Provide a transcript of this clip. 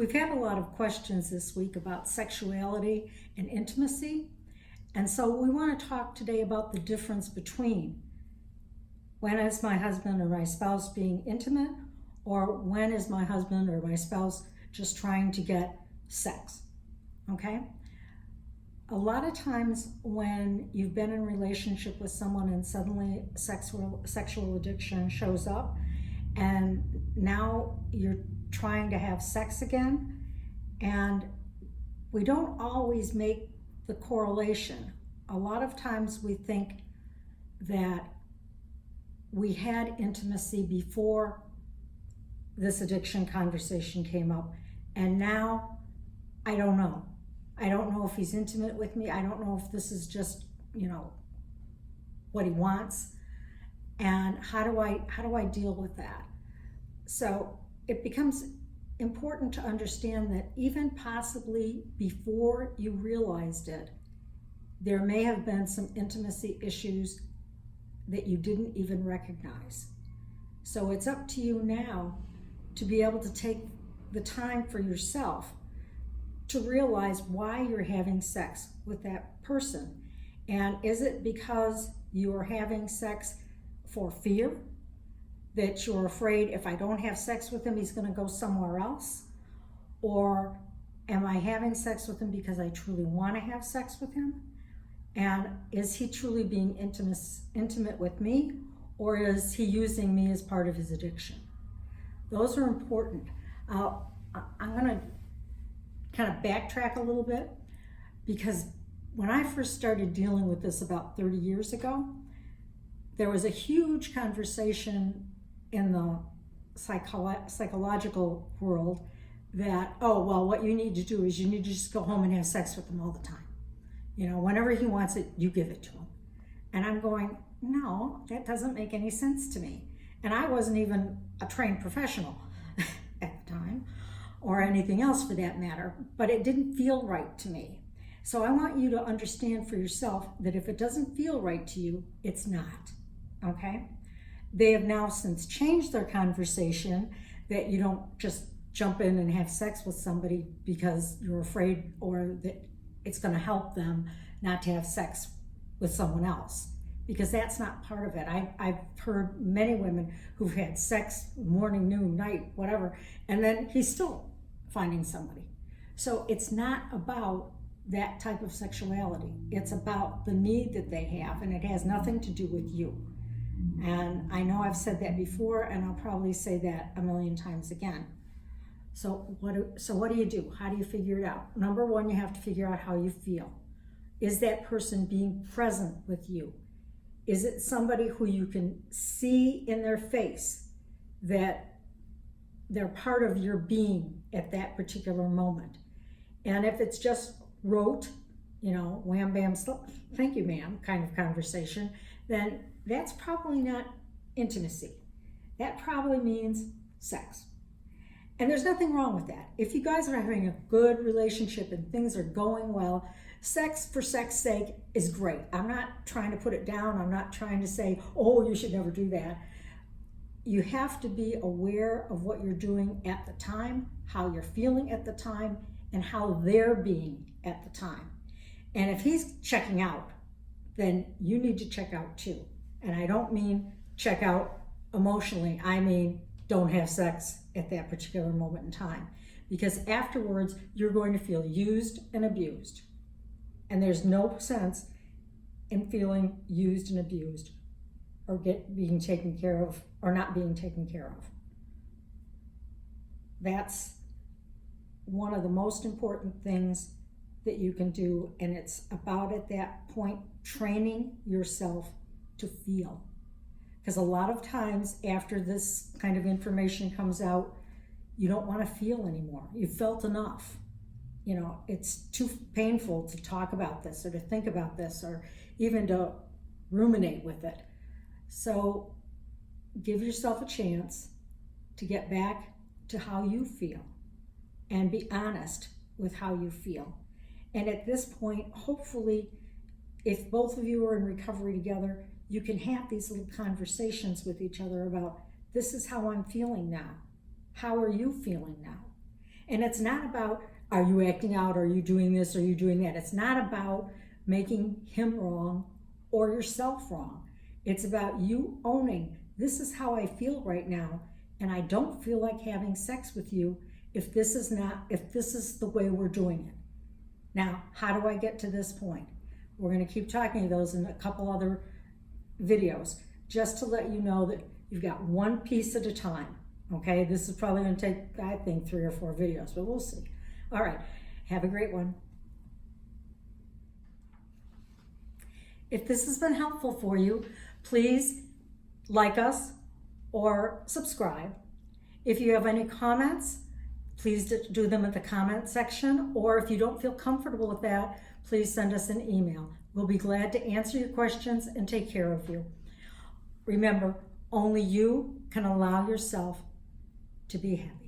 we've had a lot of questions this week about sexuality and intimacy. And so we want to talk today about the difference between when is my husband or my spouse being intimate, or when is my husband or my spouse just trying to get sex, okay? A lot of times when you've been in a relationship with someone and suddenly sexual addiction shows up, and now you're trying to have sex again, and we don't always make the correlation. A lot of times we think that we had intimacy before this addiction conversation came up, and now I don't know. I don't know if he's intimate with me. I don't know if this is just, what he wants. And how do I deal with that? So it becomes important to understand that even possibly before you realized it, there may have been some intimacy issues that you didn't even recognize. So it's up to you now to be able to take the time for yourself to realize why you're having sex with that person. And is it because you are having sex for fear? That you're afraid if I don't have sex with him, he's going to go somewhere else? Or am I having sex with him because I truly want to have sex with him? And is he truly being intimate with me? Or is he using me as part of his addiction? Those are important. I'm going to kind of backtrack a little bit, because when I first started dealing with this about 30 years ago, there was a huge conversation in the psychological world that, what you need to do is you need to just go home and have sex with him all the time. Whenever he wants it, you give it to him. And I'm going, no, that doesn't make any sense to me. And I wasn't even a trained professional at the time, or anything else for that matter, but it didn't feel right to me. So I want you to understand for yourself that if it doesn't feel right to you, it's not, okay? They have now since changed their conversation that you don't just jump in and have sex with somebody because you're afraid or that it's going to help them not to have sex with someone else, because that's not part of it. I've heard many women who've had sex morning, noon, night, whatever, and then he's still finding somebody. So it's not about that type of sexuality. It's about the need that they have, and it has nothing to do with you. And I know I've said that before, and I'll probably say that a million times again. So what do you do? How do you figure it out? Number one, you have to figure out how you feel. Is that person being present with you? Is it somebody who you can see in their face that they're part of your being at that particular moment? And if it's just rote, wham, bam, thank you, ma'am, kind of conversation, then that's probably not intimacy. That probably means sex. And there's nothing wrong with that. If you guys are having a good relationship and things are going well, sex for sex's sake is great. I'm not trying to put it down. I'm not trying to say, you should never do that. You have to be aware of what you're doing at the time, how you're feeling at the time, and how they're being at the time. And if he's checking out, then you need to check out too. And I don't mean check out emotionally. I mean, don't have sex at that particular moment in time, because afterwards you're going to feel used and abused. And there's no sense in feeling used and abused or being taken care of or not being taken care of. That's one of the most important things that you can do, and it's about at that point training yourself to feel. Because a lot of times after this kind of information comes out, you don't want to feel anymore. You've felt enough. It's too painful to talk about this or to think about this or even to ruminate with it. So give yourself a chance to get back to how you feel and be honest with how you feel. And at this point, hopefully, if both of you are in recovery together, you can have these little conversations with each other about, this is how I'm feeling now. How are you feeling now? And it's not about, are you acting out? Are you doing this? Are you doing that? It's not about making him wrong or yourself wrong. It's about you owning, this is how I feel right now, and I don't feel like having sex with you if this is the way we're doing it. Now, how do I get to this point? We're going to keep talking to those in a couple other videos, just to let you know that you've got one piece at a time. Okay, this is probably going to take, I think, 3 or 4 videos, but we'll see. All right, have a great one. If this has been helpful for you, please like us or subscribe. If you have any comments, please do them in the comment section, or if you don't feel comfortable with that, please send us an email. We'll be glad to answer your questions and take care of you. Remember, only you can allow yourself to be happy.